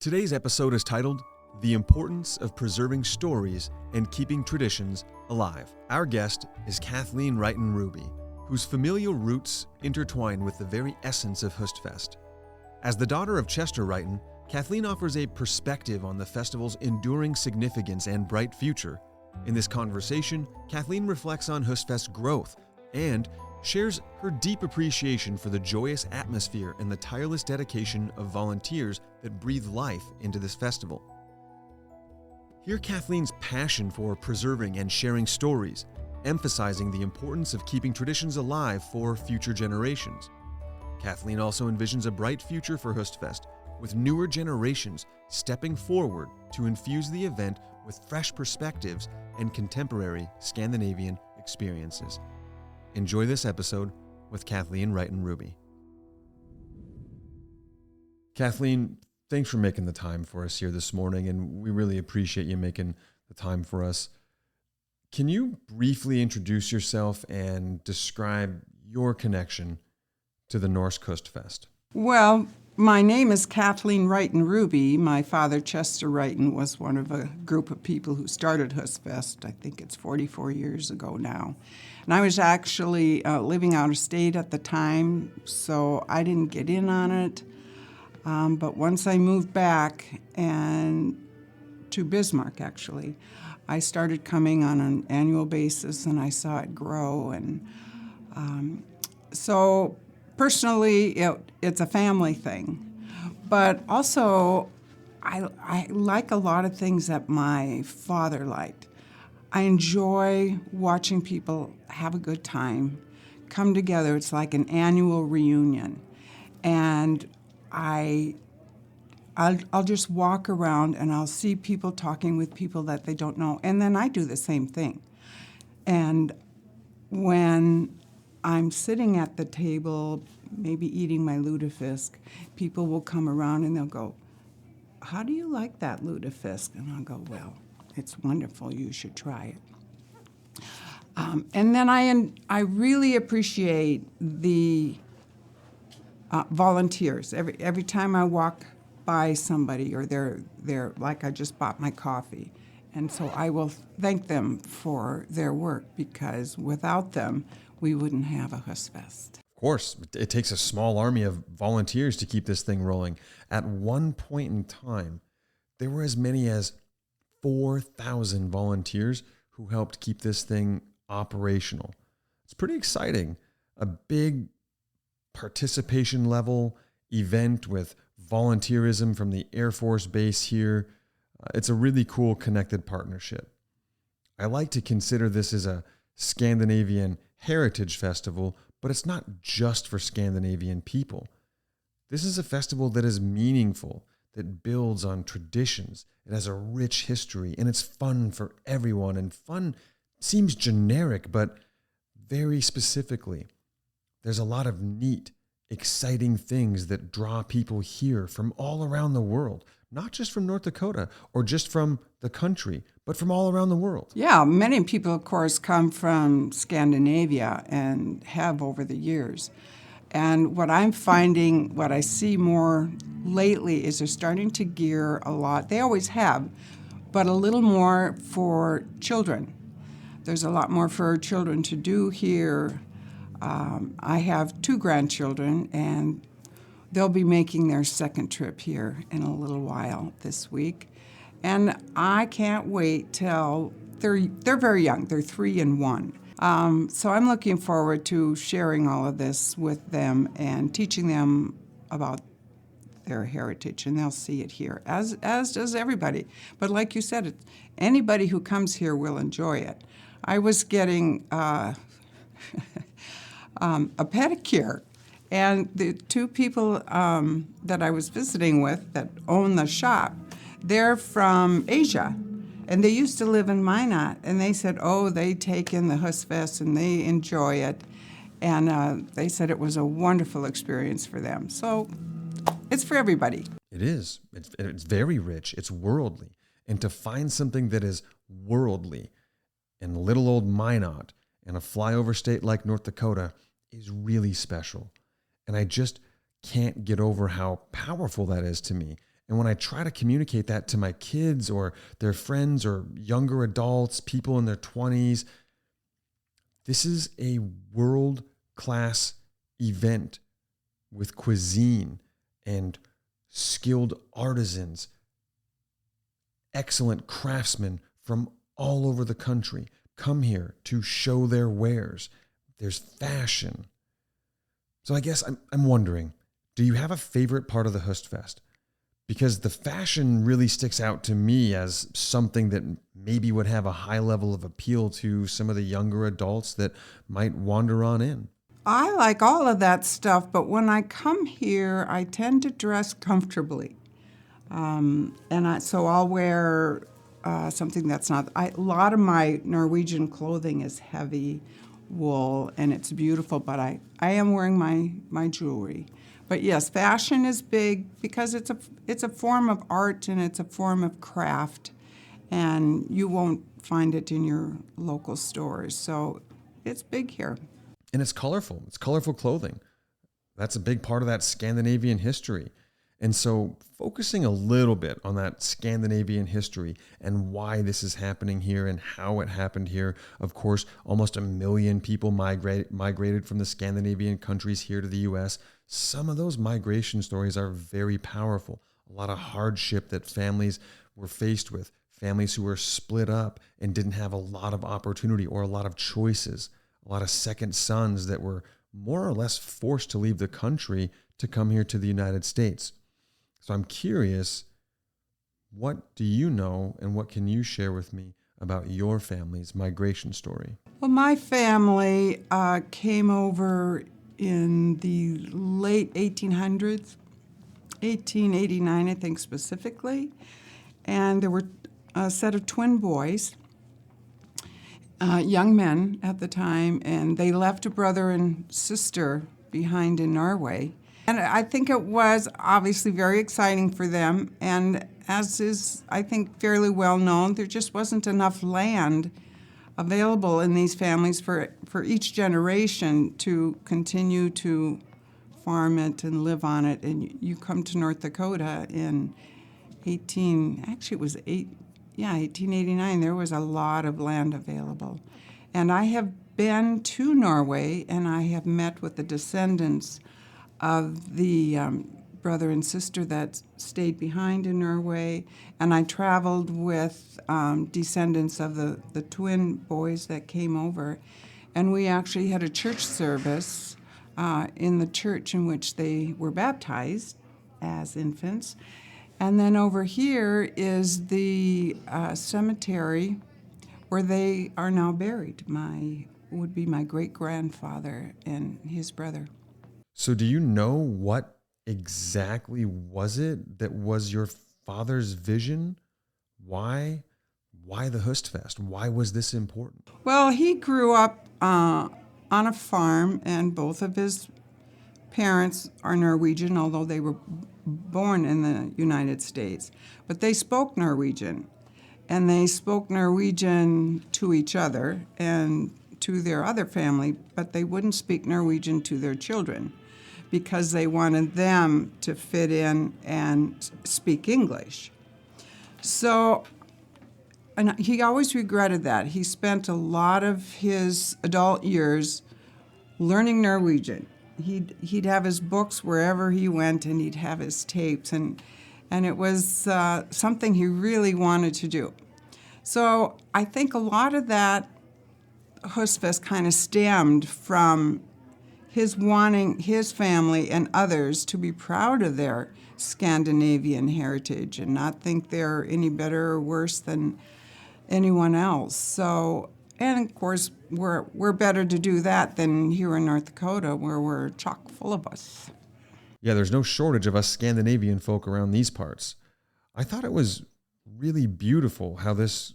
Today's episode is titled, The Importance of Preserving Stories and Keeping Traditions Alive. Our guest is Kathleen Reiten-Hruby, whose familial roots intertwine with the very essence of Hostfest. As the daughter of Chester Reiten, Kathleen offers a perspective on the festival's enduring significance and bright future. In this conversation, Kathleen reflects on Hostfest's growth and shares her deep appreciation for the joyous atmosphere and the tireless dedication of volunteers that breathe life into this festival. Hear Kathleen's passion for preserving and sharing stories, emphasizing the importance of keeping traditions alive for future generations. Kathleen also envisions a bright future for Hostfest, with newer generations stepping forward to infuse the event with fresh perspectives and contemporary Scandinavian experiences. Enjoy this episode with Kathleen Reiten-Hruby. Kathleen, thanks for making the time for us here this morning, and we really appreciate you making the time for us. Can you briefly introduce yourself and describe your connection to the Norse Hostfest? Well, my name is Kathleen Reiten-Hruby. My father, Chester Reiten, was one of a group of people who started Hostfest. I think it's 44 years ago now. And I was actually living out of state at the time, so I didn't get in on it. But once I moved back and to Bismarck, actually, I started coming on an annual basis, and I saw it grow. And so personally, it's a family thing. But also, I like a lot of things that my father liked. I enjoy watching people have a good time, come together. It's like an annual reunion. And I'll just walk around and I'll see people talking with people that they don't know. And then I do the same thing. And when I'm sitting at the table, maybe eating my lutefisk, people will come around and they'll go, "How do you like that lutefisk?" And I'll go, "Well, it's wonderful. You should try it." And then I really appreciate the volunteers. Every time I walk by somebody, or they're like, I just bought my coffee, and so I will thank them for their work, because without them, we wouldn't have a Hostfest. Of course, it takes a small army of volunteers to keep this thing rolling. At one point in time, there were as many as 4,000 volunteers who helped keep this thing operational. It's pretty exciting. A big participation level event with volunteerism from the Air Force Base here. It's a really cool connected partnership. I like to consider this as a Scandinavian heritage festival, but it's not just for Scandinavian people. This is a festival that is meaningful, that builds on traditions. It has a rich history, and it's fun for everyone. And fun seems generic, but very specifically, there's a lot of neat, exciting things that draw people here from all around the world, not just from North Dakota or just from the country, but from all around the world. Yeah, many people, of course, come from Scandinavia and have over the years. And what I'm finding, what I see more lately, is they're starting to gear a lot. They always have, but a little more for children. There's a lot more for children to do here. I have 2 grandchildren, and they'll be making their second trip here in a little while this week. And I can't wait till they're very young. They're 3 and 1. So I'm looking forward to sharing all of this with them and teaching them about their heritage, and they'll see it here, as does everybody. But like you said, anybody who comes here will enjoy it. I was getting a pedicure, and the 2 people that I was visiting with that own the shop, they're from Asia, and they used to live in Minot, and they said, they take in the Hostfest and they enjoy it, and they said it was a wonderful experience for them. So it's for everybody. It is. It's very rich. It's worldly. And to find something that is worldly in little old Minot, in a flyover state like North Dakota, is really special. And I just can't get over how powerful that is to me. And when I try to communicate that to my kids or their friends or younger adults, people in their 20s, this is a world-class event with cuisine and skilled artisans, excellent craftsmen from all over the country come here to show their wares. There's fashion. So I guess I'm wondering, do you have a favorite part of the Hostfest? Because the fashion really sticks out to me as something that maybe would have a high level of appeal to some of the younger adults that might wander on in. I like all of that stuff, but when I come here, I tend to dress comfortably. So I'll wear something that's not, a lot of my Norwegian clothing is heavy wool, and it's beautiful, but I am wearing my jewelry. But yes, fashion is big because it's a form of art and it's a form of craft, and you won't find it in your local stores. So it's big here. And it's colorful. It's colorful clothing. That's a big part of that Scandinavian history. And so focusing a little bit on that Scandinavian history and why this is happening here and how it happened here. Of course, almost 1 million people migrated from the Scandinavian countries here to the U.S. Some of those migration stories are very powerful. A lot of hardship that families were faced with, families who were split up and didn't have a lot of opportunity or a lot of choices, a lot of second sons that were more or less forced to leave the country to come here to the United States. So I'm curious, what do you know and what can you share with me about your family's migration story? Well, my family came over in the late 1800s, 1889, I think specifically, and there were a set of twin boys, young men at the time, and they left a brother and sister behind in Norway. And I think it was obviously very exciting for them, and as is, I think, fairly well known, there just wasn't enough land available in these families for each generation to continue to farm it and live on it. And you come to North Dakota in 1889, there was a lot of land available. And I have been to Norway, and I have met with the descendants of the brother and sister that stayed behind in Norway, and I traveled with descendants of the twin boys that came over, and we actually had a church service in the church in which they were baptized as infants. And then over here is the cemetery where they are now buried. Would be my great-grandfather and his brother. So do you know what exactly was it that was your father's vision? Why the Hostfest? Why was this important? Well, he grew up on a farm, and both of his parents are Norwegian, although they were born in the United States. But they spoke Norwegian, and they spoke Norwegian to each other and to their other family, but they wouldn't speak Norwegian to their children because they wanted them to fit in and speak English. So, and he always regretted that. He spent a lot of his adult years learning Norwegian. He'd have his books wherever he went, and he'd have his tapes, and it was something he really wanted to do. So I think a lot of that Hostfest kind of stemmed from his wanting his family and others to be proud of their Scandinavian heritage and not think they're any better or worse than anyone else. So, and of course, we're better to do that than here in North Dakota, where we're chock full of us. Yeah, there's no shortage of us Scandinavian folk around these parts. I thought it was really beautiful how this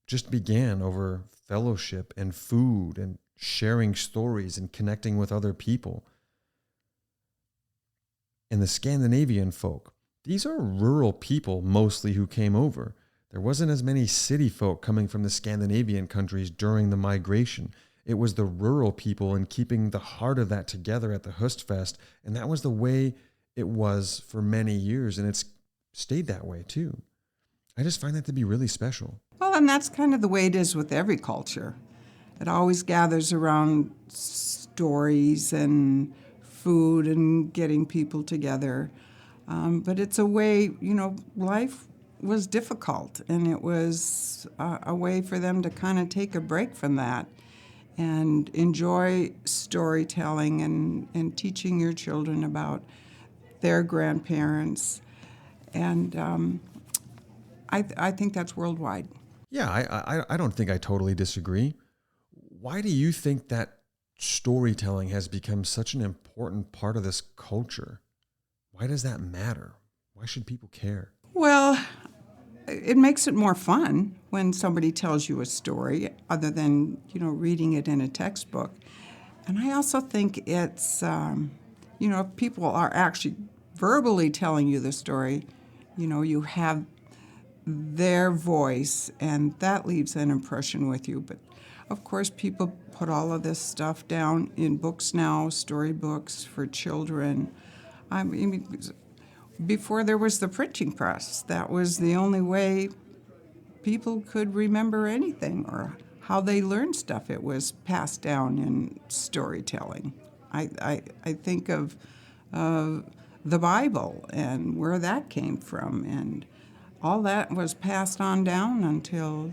just began over fellowship and food and sharing stories and connecting with other people. And the Scandinavian folk, these are rural people mostly who came over. There wasn't as many city folk coming from the Scandinavian countries during the migration. It was the rural people and keeping the heart of that together at the Hostfest, and that was the way it was for many years. And it's stayed that way too. I just find that to be really special. Well, and that's kind of the way it is with every culture. It always gathers around stories and food and getting people together. But it's a way, life was difficult, and it was a way for them to kind of take a break from that and enjoy storytelling and teaching your children about their grandparents. And I think that's worldwide. Yeah, I don't think I totally disagree. Why do you think that storytelling has become such an important part of this culture? Why does that matter? Why should people care? Well, it makes it more fun when somebody tells you a story other than, reading it in a textbook. And I also think it's, if people are actually verbally telling you the story, you have their voice, and that leaves an impression with you. But of course, people put all of this stuff down in books now, storybooks for children. I mean, before there was the printing press, that was the only way people could remember anything or how they learned stuff. It was passed down in storytelling. I think of the Bible and where that came from, and all that was passed on down until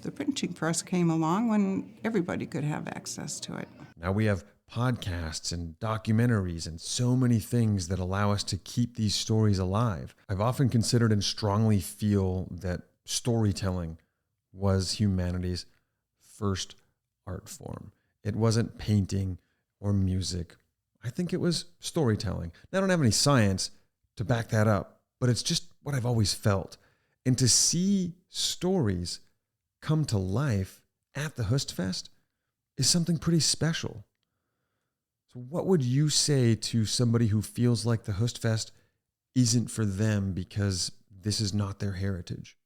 the printing press came along when everybody could have access to it. Now we have podcasts and documentaries and so many things that allow us to keep these stories alive. I've often considered and strongly feel that storytelling was humanity's first art form. It wasn't painting or music. I think it was storytelling. Now, I don't have any science to back that up, but it's just what I've always felt. And to see stories come to life at the Hostfest is something pretty special. So what would you say to somebody who feels like the Hostfest isn't for them because this is not their heritage?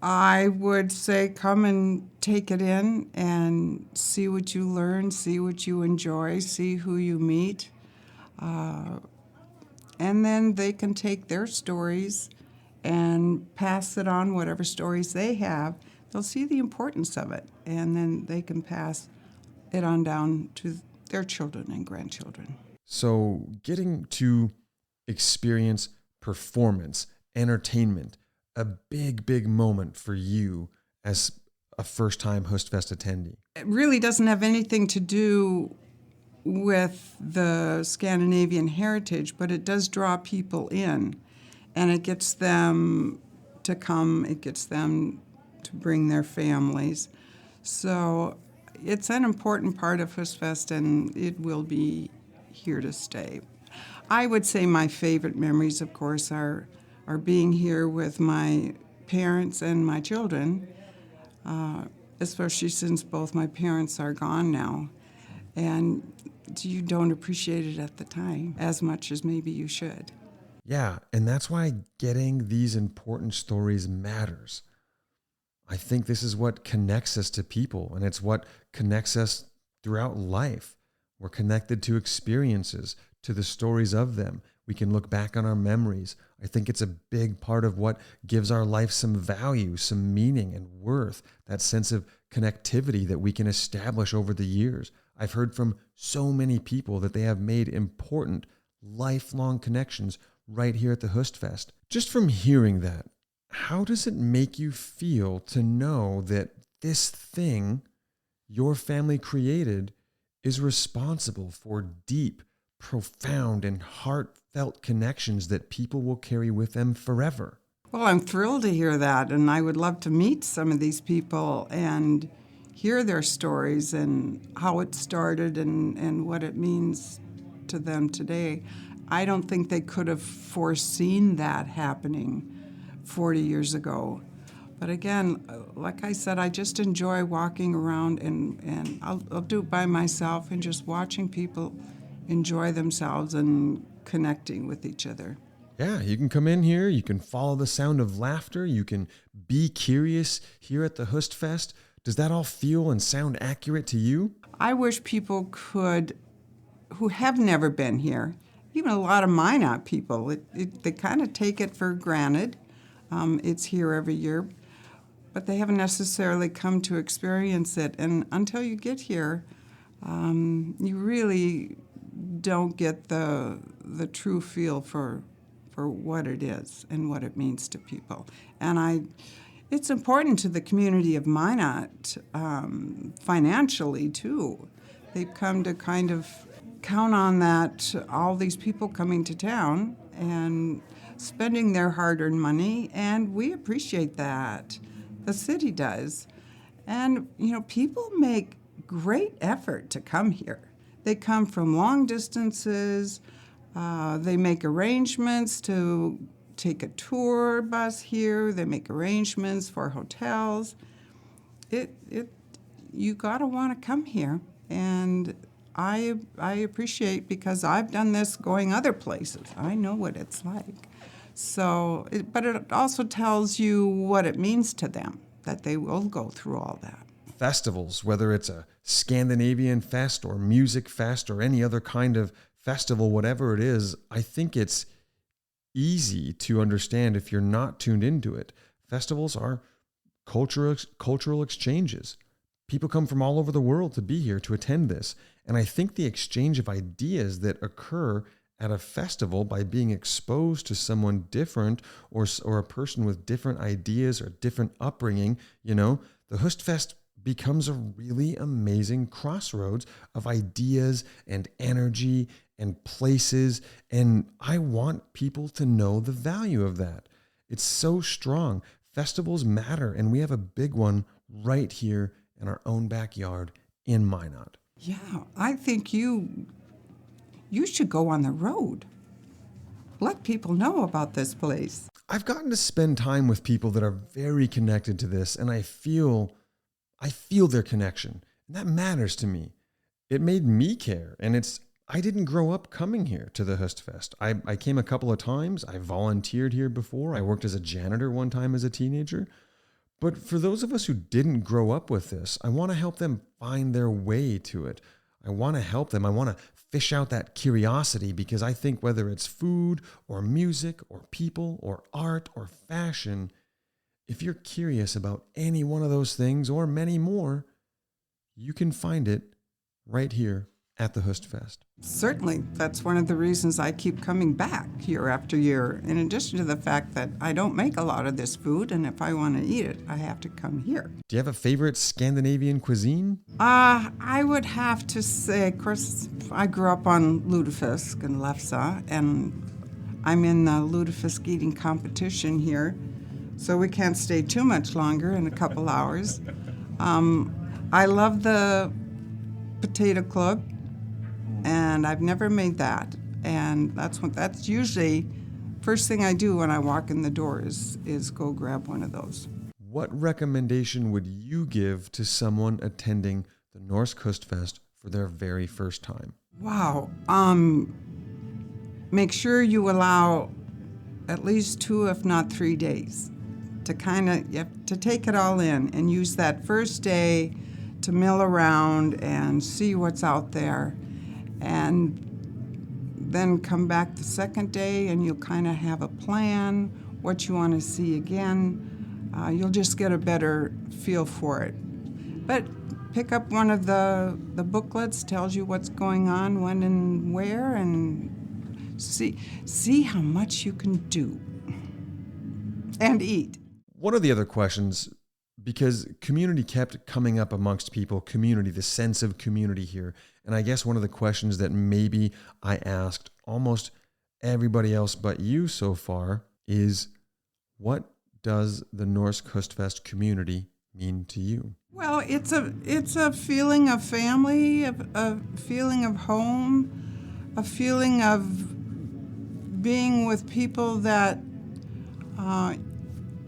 I would say come and take it in and see what you learn, see what you enjoy, see who you meet. And then they can take their stories and pass it on, whatever stories they have. They'll see the importance of it, and then they can pass it on down to their children and grandchildren. So getting to experience performance, entertainment, a big, big moment for you as a first-time Hostfest attendee. It really doesn't have anything to do with the Scandinavian heritage, but it does draw people in, and it gets them to come, it gets them to bring their families. So it's an important part of Hostfest, and it will be here to stay. I would say my favorite memories, of course, are being here with my parents and my children, especially since both my parents are gone now. And you don't appreciate it at the time as much as maybe you should. Yeah, and that's why getting these important stories matters. I think this is what connects us to people, and it's what connects us throughout life. We're connected to experiences, to the stories of them. We can look back on our memories. I think it's a big part of what gives our life some value, some meaning and worth, that sense of connectivity that we can establish over the years. I've heard from so many people that they have made important, lifelong connections right here at the Hostfest. Just from hearing that, how does it make you feel to know that this thing your family created is responsible for deep, profound, and heartfelt connections that people will carry with them forever? Well, I'm thrilled to hear that, and I would love to meet some of these people and hear their stories and how it started and what it means to them today. I don't think they could have foreseen that happening 40 years ago. But again, like I said, I just enjoy walking around, and I'll do it by myself and just watching people enjoy themselves and connecting with each other. Yeah, you can come in here, you can follow the sound of laughter, you can be curious here at the Hostfest. Does that all feel and sound accurate to you? I wish people could, who have never been here, even a lot of Minot people, they kind of take it for granted. It's here every year, but they haven't necessarily come to experience it. And until you get here, you really don't get the true feel for what it is and what it means to people. And it's important to the community of Minot financially too. They've come to kind of count on that, all these people coming to town and spending their hard-earned money, and we appreciate that. The city does. And, people make great effort to come here. They come from long distances. They make arrangements to take a tour bus here. They make arrangements for hotels. You gotta want to come here, and I appreciate, because I've done this going other places. I know what it's like. So, but it also tells you what it means to them, that they will go through all that. Festivals, whether it's a Scandinavian fest or music fest or any other kind of festival, whatever it is, I think it's easy to understand if you're not tuned into it. Festivals are cultural exchanges. People come from all over the world to be here to attend this. And I think the exchange of ideas that occur at a festival by being exposed to someone different or a person with different ideas or different upbringing, the Hostfest becomes a really amazing crossroads of ideas and energy and places. And I want people to know the value of that. It's so strong. Festivals matter, and we have a big one right here in our own backyard in Minot. Yeah, I think you should go on the road. Let people know about this place. I've gotten to spend time with people that are very connected to this, and I feel their connection, and that matters to me. It made me care, and I didn't grow up coming here to the Hostfest. I came a couple of times. I volunteered here before. I worked as a janitor one time as a teenager. But for those of us who didn't grow up with this, I want to help them find their way to it. I want to help them. I want to fish out that curiosity, because I think whether it's food or music or people or art or fashion, if you're curious about any one of those things or many more, you can find it right here at the Hostfest. Certainly. That's one of the reasons I keep coming back year after year, in addition to the fact that I don't make a lot of this food, and if I want to eat it, I have to come here. Do you have a favorite Scandinavian cuisine? I would have to say, of course, I grew up on lutefisk in Lefse, and I'm in the lutefisk eating competition here, so we can't stay too much longer, in a couple hours. I love the potato club, and I've never made that. And that's usually first thing I do when I walk in the door is go grab one of those. What recommendation would you give to someone attending the Norsk Hostfest for their very first time? Wow. Make sure you allow at least 2, if not 3 days, to take it all in, and use that first day to mill around and see what's out there. And then come back the second day, and you'll kind of have a plan, what you want to see again. You'll just get a better feel for it. But pick up one of the booklets, tells you what's going on, when and where, and see how much you can do and eat. One of the other questions, because community kept coming up amongst people, community, the sense of community here. And I guess one of the questions that maybe I asked almost everybody else but you so far is, what does the Norsk Hostfest community mean to you? Well, it's a feeling of family, a feeling of home, a feeling of being with people that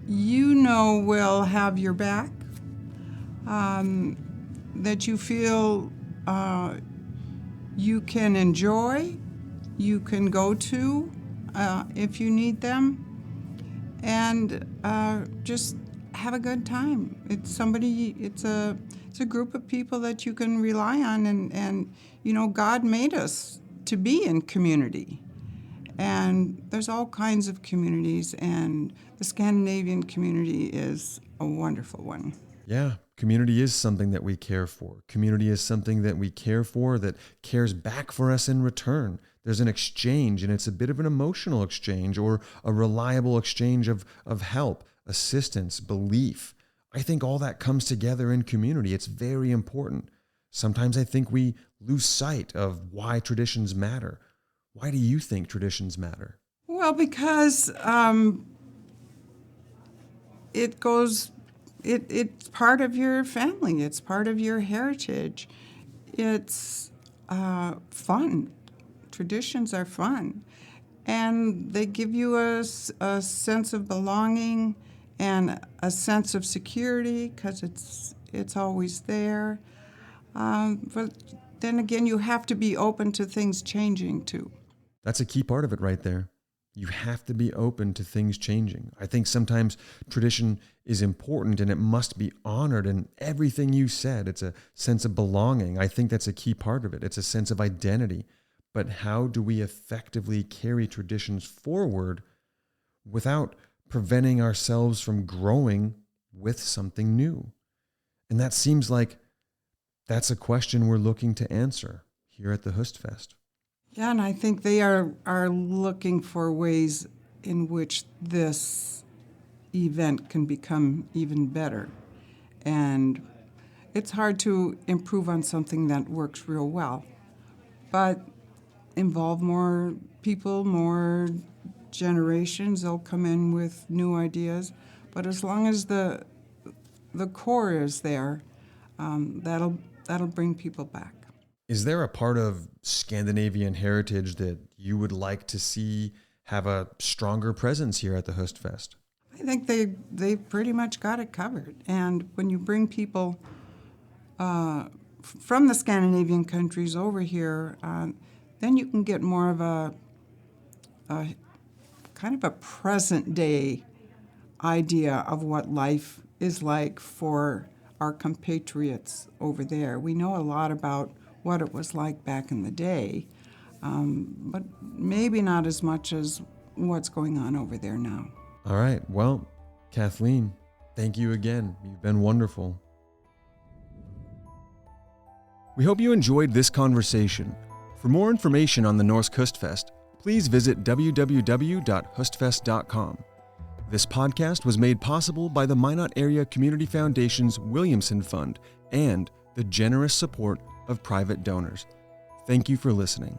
will have your back, that you feel you can enjoy, you can go to if you need them, and just have a good time. It's a group of people that you can rely on, and God made us to be in community. And there's all kinds of communities, and the Scandinavian community is a wonderful one. Yeah, community is something that we care for. Community is something that we care for that cares back for us in return. There's an exchange, and it's a bit of an emotional exchange or a reliable exchange of help, assistance, belief. I think all that comes together in community. It's very important. Sometimes I think we lose sight of why traditions matter. Why do you think traditions matter? Well, because it's part of your family. It's part of your heritage. It's fun. Traditions are fun. And they give you a sense of belonging and a sense of security because it's always there. But then again, you have to be open to things changing too. That's a key part of it right there. You have to be open to things changing. I think sometimes tradition is important and it must be honored, and everything you said, it's a sense of belonging. I think that's a key part of it. It's a sense of identity. But how do we effectively carry traditions forward without preventing ourselves from growing with something new? And that seems like that's a question we're looking to answer here at the Hostfest. Yeah, and I think they are looking for ways in which this event can become even better. And it's hard to improve on something that works real well, but involve more people, more generations. They'll come in with new ideas. But as long as the core is there, that'll bring people back. Is there a part of Scandinavian heritage that you would like to see have a stronger presence here at the Hostfest? I think they pretty much got it covered. And when you bring people from the Scandinavian countries over here, then you can get more of a kind of a present day idea of what life is like for our compatriots over there. We know a lot about what it was like back in the day, but maybe not as much as what's going on over there now. All right. Well, Kathleen, thank you again. You've been wonderful. We hope you enjoyed this conversation. For more information on the Norse Hostfest, please visit www.hostfest.com. This podcast was made possible by the Minot Area Community Foundation's Williamson Fund and the generous support of private donors. Thank you for listening.